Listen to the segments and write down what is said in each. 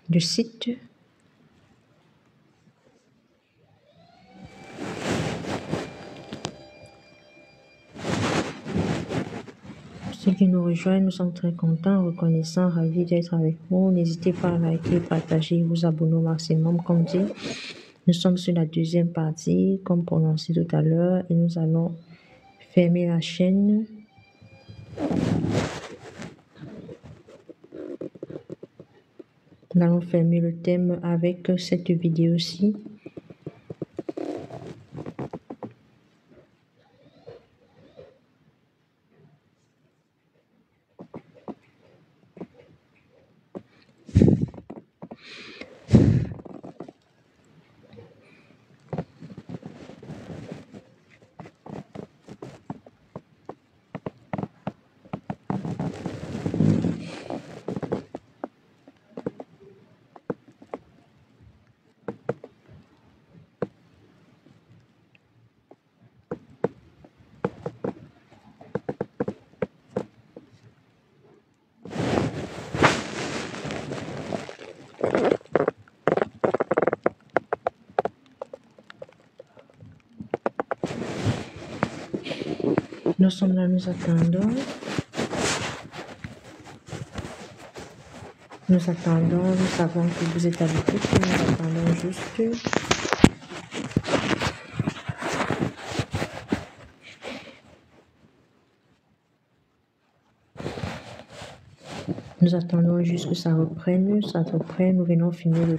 du site. Ceux qui nous rejoignent, nous sommes très contents, reconnaissants, ravis d'être avec vous. N'hésitez pas à liker, partager, vous abonner au maximum, comme dit. Nous sommes sur la deuxième partie, comme prononcé tout à l'heure, et nous allons fermer la chaîne. Nous allons fermer le thème avec cette vidéo-ci. Nous sommes là, nous attendons. Nous attendons, nous savons que vous êtes à l'écoute, nous attendons juste. Nous attendons juste que ça reprenne, nous venons finir le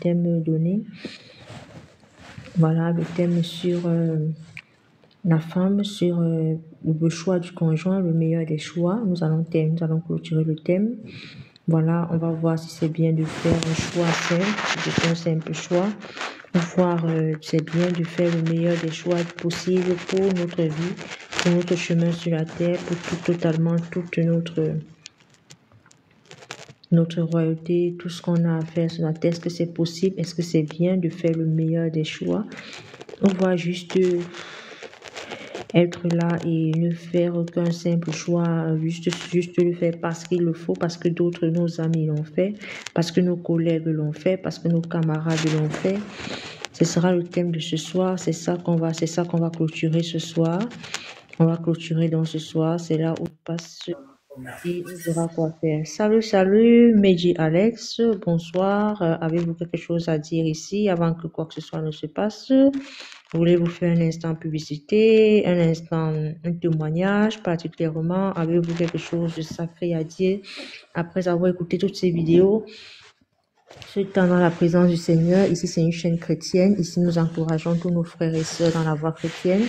thème donné. Voilà, le thème sur la femme, sur le choix du conjoint, le meilleur des choix. Nous allons clôturer le thème. Voilà, on va voir si c'est bien de faire un choix simple, un simple choix, ou voir c'est bien de faire le meilleur des choix possibles pour notre vie, pour notre chemin sur la terre, pour totalement toute notre royauté, tout ce qu'on a à faire sur la terre. Est-ce que c'est possible? Est-ce que c'est bien de faire le meilleur des choix? On va juste être là et ne faire aucun simple choix, juste le faire parce qu'il le faut, parce que d'autres, nos amis l'ont fait, parce que nos collègues l'ont fait, parce que nos camarades l'ont fait. Ce sera le thème de ce soir, c'est ça qu'on va clôturer ce soir. On va clôturer donc ce soir, c'est là où on passe et on verra quoi faire. Salut, Meji Alex, bonsoir. Avez-vous quelque chose à dire ici avant que quoi que ce soit ne se passe? Voulez-vous faire un instant publicité, un témoignage particulièrement? Avez-vous quelque chose de sacré à dire après avoir écouté toutes ces vidéos? Ce temps dans la présence du Seigneur, ici c'est une chaîne chrétienne, ici nous encourageons tous nos frères et sœurs dans la voie chrétienne.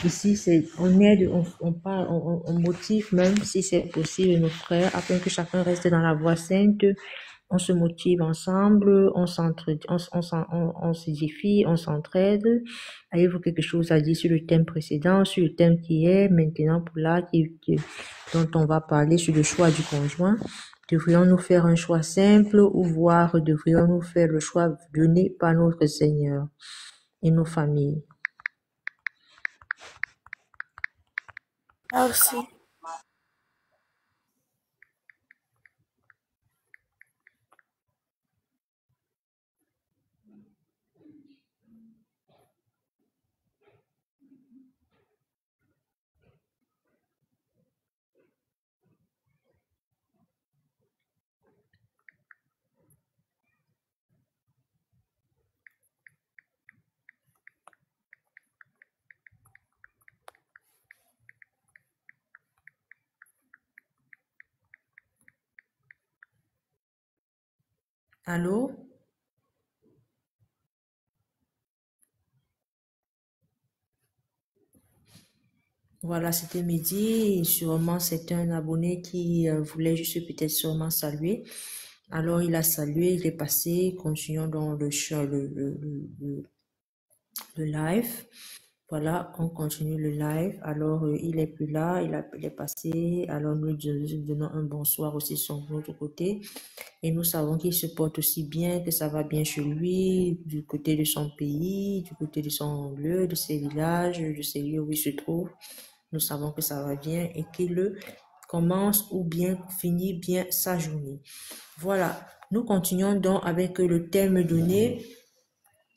Ici, on aide, on parle, on motive même si c'est possible nos frères afin que chacun reste dans la voie sainte. On se motive ensemble, on s'édifie, on s'entraide. Avez-vous quelque chose à dire sur le thème précédent, sur le thème qui est maintenant pour là, dont on va parler sur le choix du conjoint? Devrions-nous faire un choix simple ou voire devrions-nous faire le choix donné par notre Seigneur et nos familles? Merci. Allô? Voilà, c'était Mehdi. Sûrement, c'est un abonné qui voulait juste peut-être sûrement saluer. Alors, il a salué, il est passé. Continuons dans le live. Voilà, on continue le live. Alors, il est plus là, il est passé. Alors, nous donnons un bonsoir aussi sur notre côté. Et nous savons qu'il se porte aussi bien, que ça va bien chez lui, du côté de son pays, du côté de son lieu, de ses villages, de ses lieux où il se trouve. Nous savons que ça va bien et qu'il commence ou bien finit bien sa journée. Voilà. Nous continuons donc avec le thème donné.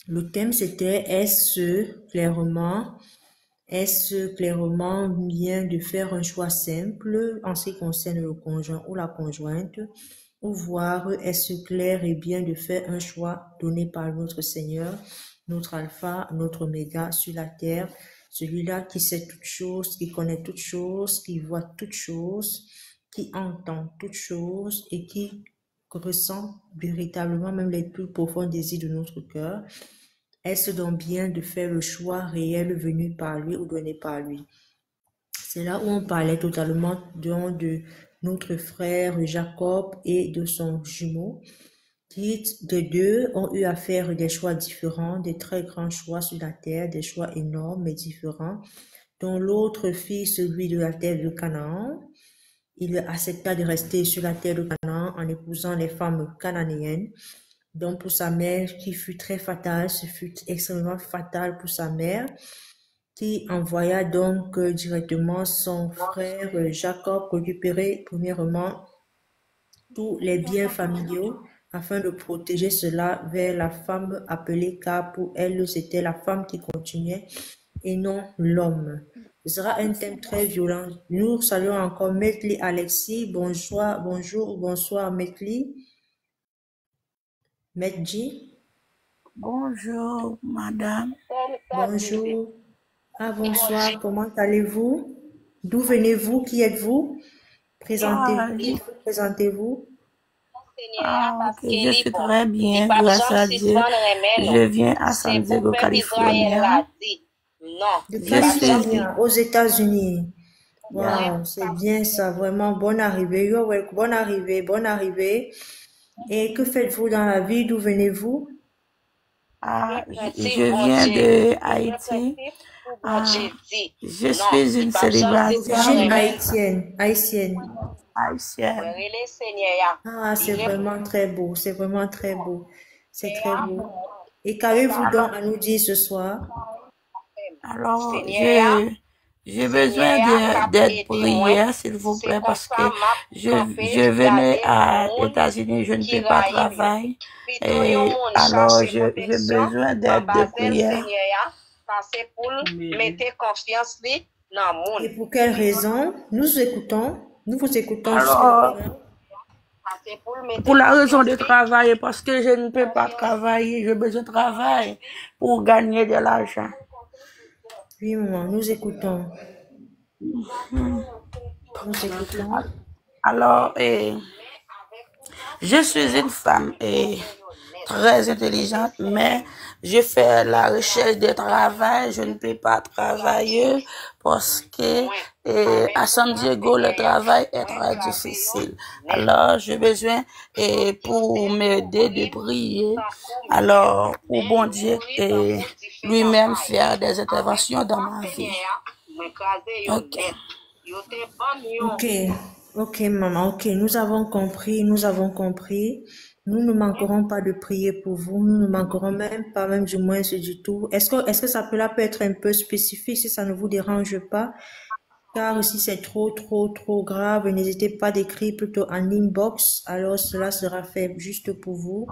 Le thème, c'était est-ce clairement bien de faire un choix simple en ce qui concerne le conjoint ou la conjointe, ou voir est-ce clair et bien de faire un choix donné par notre Seigneur, notre Alpha, notre Oméga sur la terre, celui-là qui sait toutes choses, qui connaît toutes choses, qui voit toutes choses, qui entend toutes choses et qui ressent véritablement même les plus profonds désirs de notre cœur. Est-ce donc bien de faire le choix réel venu par lui ou donné par lui? C'est là où on parlait totalement de notre frère Jacob et de son jumeau, qui de deux ont eu à faire des choix différents, des très grands choix sur la terre, des choix énormes et différents, dont l'autre fit celui de la terre de Canaan. Il accepta de rester sur la terre de Canaan en épousant les femmes cananéennes. Donc pour sa mère, qui fut très fatale, ce fut extrêmement fatal pour sa mère, qui envoya donc directement son frère Jacob récupérer premièrement tous les biens familiaux afin de protéger cela vers la femme appelée, car pour elle c'était la femme qui continuait et non l'homme. Ce sera un thème très violent. Nous saluons encore Metli Alexis. Bonsoir, bonjour, bonsoir Metli. Medji. Bonjour, madame. Bonjour. Ah, bonsoir, comment allez-vous? D'où venez-vous? Qui êtes-vous? Présentez-vous. Présentez-vous. Ok, je suis très bien, grâce à Dieu. Je viens à San Diego, Californie. De Californie, aux États-Unis. Wow, c'est bien ça, vraiment. Bonne arrivée. You're welcome. Bonne arrivée, bonne arrivée. Et que faites-vous dans la vie? D'où venez-vous? Je viens de Haïti. Je suis une célibataire. Haïtienne, haïtienne. Haïtienne. Ah, c'est vraiment très beau, c'est vraiment très beau. C'est très beau. Et qu'avez-vous donc à nous dire ce soir? Alors, j'ai besoin d'aide prière, s'il vous plaît, parce que je venais à États-Unis, je ne peux pas travailler. Et alors, j'ai besoin d'aide de prière. Et pour quelle raison? Nous écoutons, nous vous écoutons. Alors, pour la raison de travailler, parce que je ne peux pas travailler, j'ai besoin de travail pour gagner de l'argent. Oui, maman, nous écoutons. Nous écoutons. Alors, je suis une femme très intelligente, mais je fais la recherche de travail. Je ne peux pas travailler parce que à San Diego, le travail est très difficile. Alors, j'ai besoin pour m'aider de prier. Alors, pour bon Dieu lui-même faire des interventions dans ma vie. Ok. Ok, maman, ok, nous avons compris, nous avons compris. Nous ne manquerons pas de prier pour vous, nous ne manquerons même pas, même du moins du tout. Est-ce que ça peut être un peu spécifique si ça ne vous dérange pas? Car si c'est trop grave, n'hésitez pas d'écrire plutôt en inbox, alors cela sera fait juste pour vous.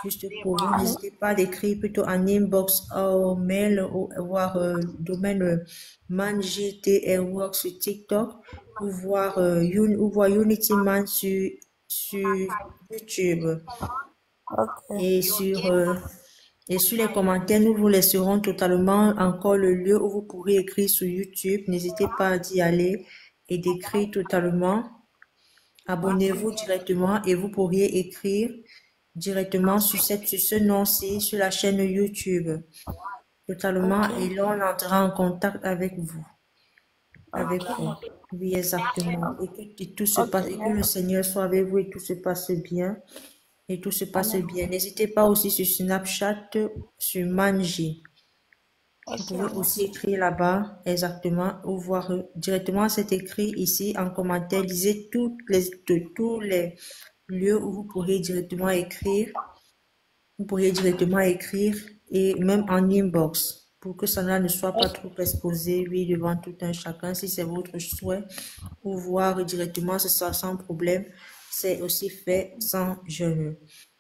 Juste pour vous, n'hésitez pas d'écrire plutôt en inbox au mail ou voir domaine ManJTRWorks sur TikTok ou voir Unity Man sur YouTube. Et sur les commentaires, nous vous laisserons totalement encore le lieu où vous pourrez écrire sur YouTube. N'hésitez pas d'y aller et d'écrire totalement. Abonnez-vous directement et vous pourriez écrire directement sur ce nom-ci, sur la chaîne YouTube. Totalement. Et là, on entrera en contact avec vous. Avec vous. Oui, exactement. Et que tout se passe, et que le Seigneur soit avec vous et tout se passe bien. Et tout se passe bien. N'hésitez pas aussi sur Snapchat, sur Manji. Vous pouvez aussi écrire là-bas, exactement, ou voir directement cet écrit ici en commentaire. Lisez tous les lieux où vous pourrez directement écrire. Vous pourriez directement écrire et même en inbox pour que cela ne soit pas trop exposé, oui, devant tout un chacun. Si c'est votre souhait, ou voir directement, ce sera sans problème. c'est aussi fait sans jeûne.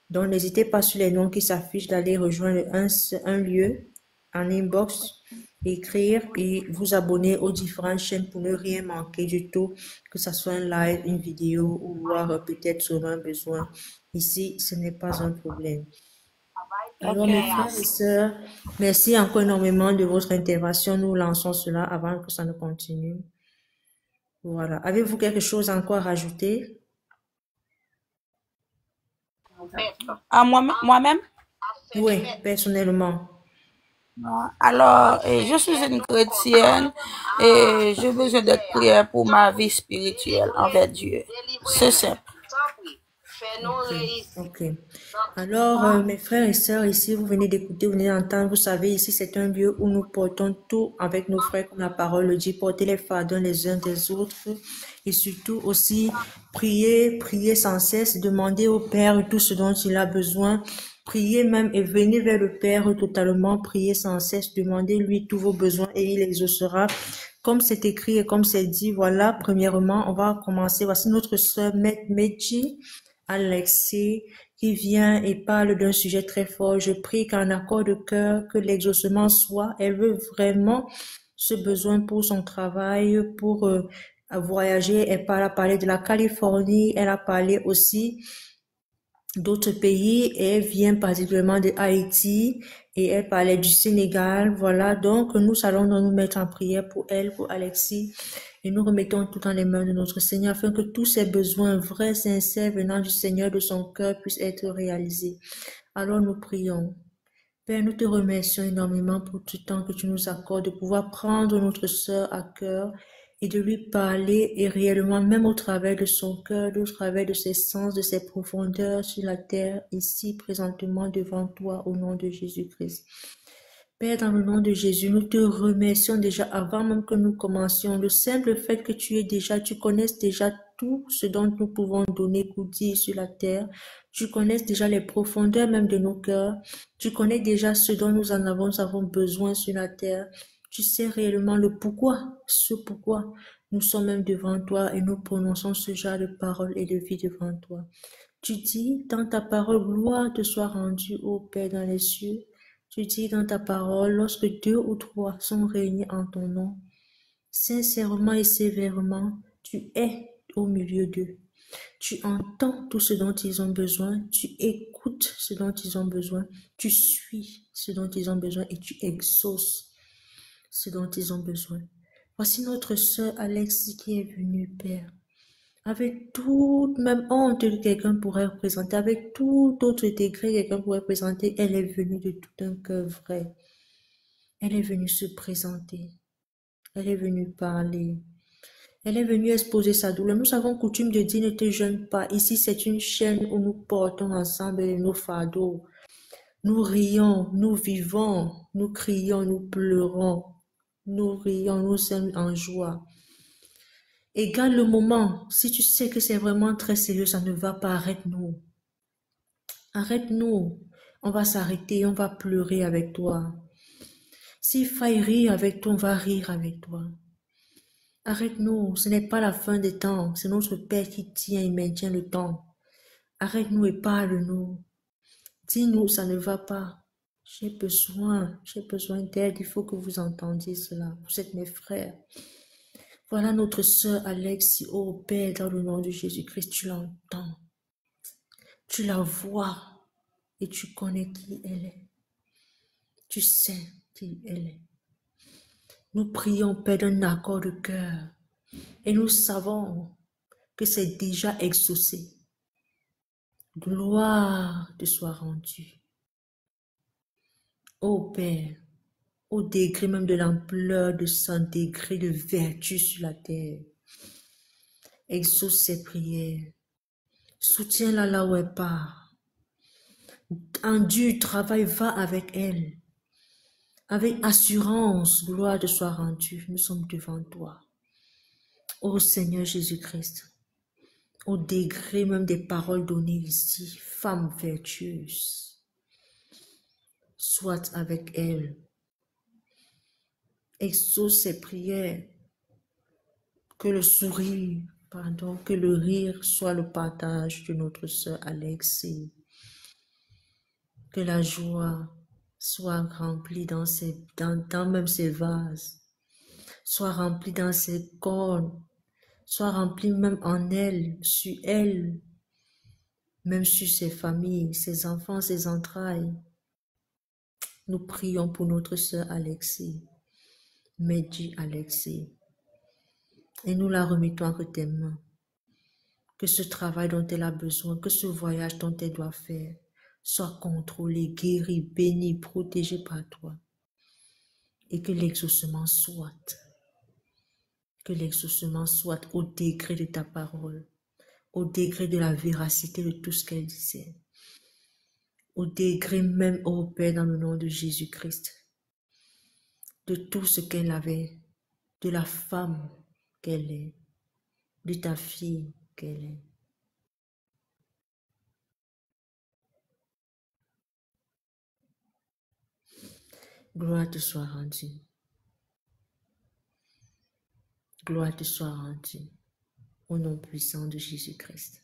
Donc, n'hésitez pas sur les noms qui s'affichent d'aller rejoindre un lieu en inbox, écrire et vous abonner aux différentes chaînes pour ne rien manquer du tout, que ce soit un live, une vidéo ou voir peut-être sur un besoin. Ici, ce n'est pas un problème. Alors, Ok, mes frères et sœurs, merci encore énormément de votre intervention. Nous lançons cela avant que ça ne continue. Voilà. Avez-vous quelque chose encore à rajouter? à moi-même. Oui, personnellement. Alors, je suis une chrétienne et j'ai besoin d'être prière pour ma vie spirituelle envers Dieu. C'est simple. Ok. Alors, mes frères et sœurs, ici, vous venez d'écouter, vous venez d'entendre, vous savez, ici, c'est un lieu où nous portons tout avec nos frères, comme la parole le dit, porter les fardeaux les uns des autres, et surtout aussi prier sans cesse, demander au Père tout ce dont il a besoin, prier même et venir vers le Père totalement, prier sans cesse, demander lui tous vos besoins et il exaucera. Comme c'est écrit et comme c'est dit, voilà, premièrement, on va commencer. Voici notre sœur Medji Alexis qui vient et parle d'un sujet très fort. Je prie qu'en accord de cœur, que l'exaucement soit. Elle veut vraiment ce besoin pour son travail, pour voyager. Elle a parlé de la Californie, elle a parlé aussi d'autres pays et elle vient particulièrement de Haïti et elle parlait du Sénégal. Voilà, donc nous allons nous mettre en prière pour elle, pour Alexis et nous remettons tout dans les mains de notre Seigneur afin que tous ses besoins vrais, sincères venant du Seigneur de son cœur puissent être réalisés. Alors nous prions. Père, nous te remercions énormément pour tout le temps que tu nous accordes de pouvoir prendre notre sœur à cœur et de lui parler et réellement, même au travers de son cœur, au travers de ses sens, de ses profondeurs sur la terre, ici, présentement devant toi, au nom de Jésus-Christ. Père, dans le nom de Jésus, nous te remercions déjà avant même que nous commencions. Le simple fait que tu connaisses déjà tout ce dont nous pouvons donner pour dire sur la terre. Tu connais déjà les profondeurs même de nos cœurs. Tu connais déjà ce dont nous avons besoin sur la terre. Tu sais réellement ce pourquoi nous sommes même devant toi et nous prononçons ce genre de paroles et de vie devant toi. Tu dis dans ta parole, gloire te soit rendue, ô Père dans les cieux. Tu dis dans ta parole, lorsque 2 ou 3 sont réunis en ton nom, sincèrement et sévèrement, tu es au milieu d'eux. Tu entends tout ce dont ils ont besoin, tu écoutes ce dont ils ont besoin, tu suis ce dont ils ont besoin et tu exauces ce dont ils ont besoin. Voici notre sœur Alexis qui est venue, Père. Avec toute même honte que quelqu'un pourrait représenter, avec tout autre degré que quelqu'un pourrait présenter, elle est venue de tout un cœur vrai. Elle est venue se présenter. Elle est venue parler. Elle est venue exposer sa douleur. Nous avons coutume de dire ne te gêne pas. Ici, c'est une chaîne où nous portons ensemble nos fardeaux. Nous rions, nous vivons, nous crions, nous pleurons. Nous rions, nous sommes en joie. Et garde le moment. Si tu sais que c'est vraiment très sérieux, ça ne va pas. Arrête-nous. Arrête-nous. On va s'arrêter, on va pleurer avec toi. S'il faille rire avec toi, on va rire avec toi. Arrête-nous. Ce n'est pas la fin des temps. C'est notre Père qui tient et maintient le temps. Arrête-nous et parle-nous. Dis-nous, ça ne va pas. J'ai besoin d'aide. Il faut que vous entendiez cela. Vous êtes mes frères. Voilà notre sœur Alexis, oh Père, dans le nom de Jésus-Christ, tu l'entends. Tu la vois et tu connais qui elle est. Tu sais qui elle est. Nous prions, Père, d'un accord de cœur et nous savons que c'est déjà exaucé. Gloire te soit rendue. Ô Père, au degré même de l'ampleur de son degré de vertu sur la terre, exauce ses prières. Soutiens-la là où elle part. En dur travail, va avec elle. Avec assurance, gloire te soit rendue. Nous sommes devant toi. Ô Seigneur Jésus-Christ, au degré même des paroles données ici, femme vertueuse, sois avec elle. Exauce ses prières. Que le sourire Pardon, que le rire soit le partage de notre sœur Alexis. Que la joie soit remplie dans même ses vases, soit remplie dans ses cornes, soit remplie même en elle, sur elle, même sur ses familles, ses enfants, ses entrailles. Nous prions pour notre sœur Alexis, Mehdi Alexis, et nous la remettons entre tes mains. Que ce travail dont elle a besoin, que ce voyage dont elle doit faire, soit contrôlé, guéri, béni, protégé par toi. Et que l'exaucement soit au degré de ta parole, au degré de la véracité de tout ce qu'elle disait, au degré même, ô Père, dans le nom de Jésus-Christ, de tout ce qu'elle avait, de la femme qu'elle est, de ta fille qu'elle est. Gloire te soit rendue. Gloire te soit rendue. Au nom puissant de Jésus-Christ.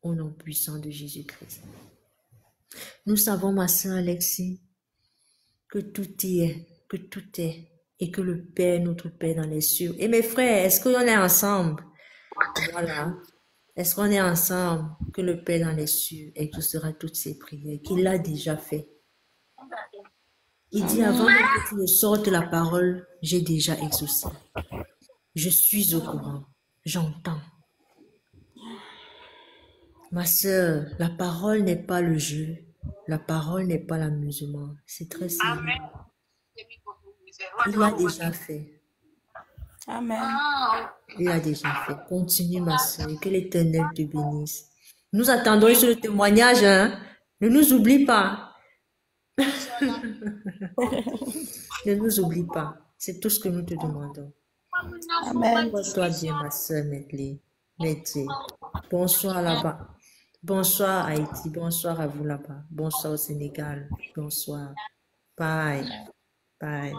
Au nom puissant de Jésus-Christ. Nous savons, ma sœur Alexis, que tout y est, et que le Père, notre Père dans les cieux. Et mes frères, est-ce qu'on est ensemble? Voilà. Est-ce qu'on est ensemble? Que le Père dans les cieux exaucera toutes ses prières, qu'il l'a déjà fait. Il dit, avant que tu ne sortes la parole, j'ai déjà exaucé. Je suis au courant. J'entends. Ma sœur, la parole n'est pas le jeu. La parole n'est pas l'amusement. C'est très sérieux. Il l'a déjà fait. Amen. Il l'a déjà fait. Continue, ma sœur, et que l'Éternel te bénisse. Nous attendons sur le témoignage, hein. Ne nous oublie pas. Ne nous oublie pas. C'est tout ce que nous te demandons. Amen. Toi bien, ma sœur Medley. Bonsoir là-bas. Bonsoir Haïti. Bonsoir à vous là-bas. Bonsoir au Sénégal. Bonsoir. Bye. Bye.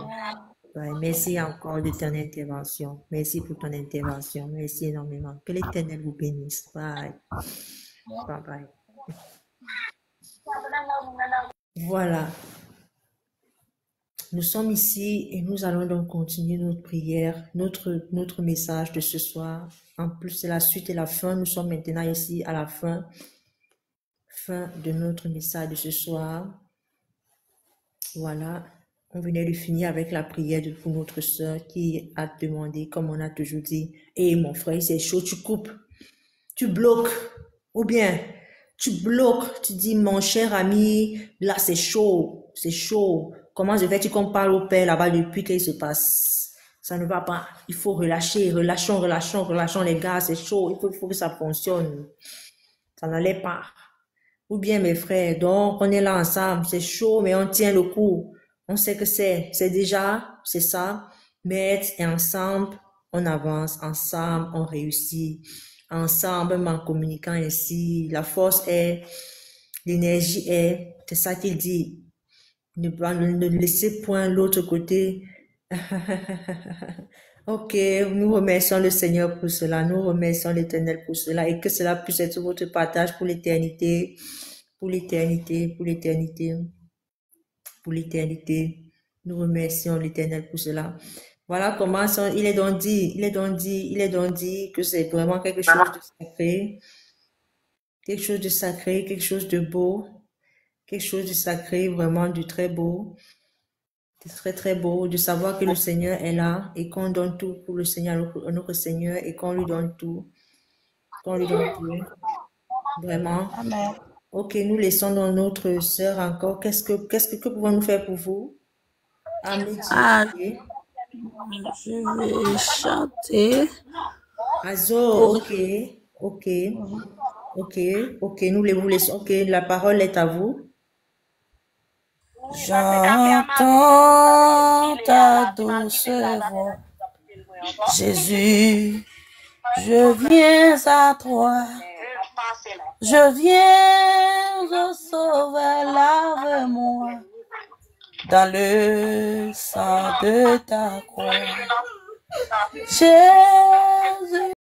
Bye. Merci encore de ton intervention. Merci pour ton intervention. Merci énormément. Que l'Éternel vous bénisse. Bye. Bye bye. Voilà. Nous sommes ici et nous allons donc continuer notre prière, notre message de ce soir. En plus, c'est la suite et la fin. Nous sommes maintenant ici à la fin de notre message de ce soir. Voilà. On venait de finir avec la prière pour notre soeur qui a demandé, comme on a toujours dit, hey, mon frère, c'est chaud, tu coupes, tu bloques, ou bien tu bloques, tu dis, mon cher ami, là c'est chaud, comment je fais, tu parles au Père là-bas depuis qu'il se passe, ça ne va pas, il faut relâcher, relâchons les gars, c'est chaud, il faut que ça fonctionne, ça n'allait pas. Ou bien mes frères, donc on est là ensemble, c'est chaud mais on tient le coup, on sait que c'est ça, mais ensemble, on avance, ensemble, on réussit. Ensemble, même en communiquant ainsi, la force est, l'énergie est, c'est ça qu'il dit. Ne laissez point l'autre côté. Ok, nous remercions le Seigneur pour cela, nous remercions l'Éternel pour cela et que cela puisse être votre partage pour l'éternité, pour l'éternité, pour l'éternité, pour l'éternité. Nous remercions l'Éternel pour cela. Voilà comment il est donc dit que c'est vraiment quelque chose de sacré, quelque chose de beau, quelque chose de sacré, vraiment du très beau, de très très beau, de savoir que le Seigneur est là et qu'on donne tout pour le Seigneur, notre Seigneur, et qu'on lui donne tout, vraiment. Amen. Ok, nous laissons dans notre sœur encore. Que pouvons-nous faire pour vous? Je vais chanter. Azo, ok, nous les vous laissons. Ok, la parole est à vous. J'entends ta douce voix. Jésus, je viens à toi. Je viens, au Sauveur, lave-moi dans le sang de ta croix. Jésus.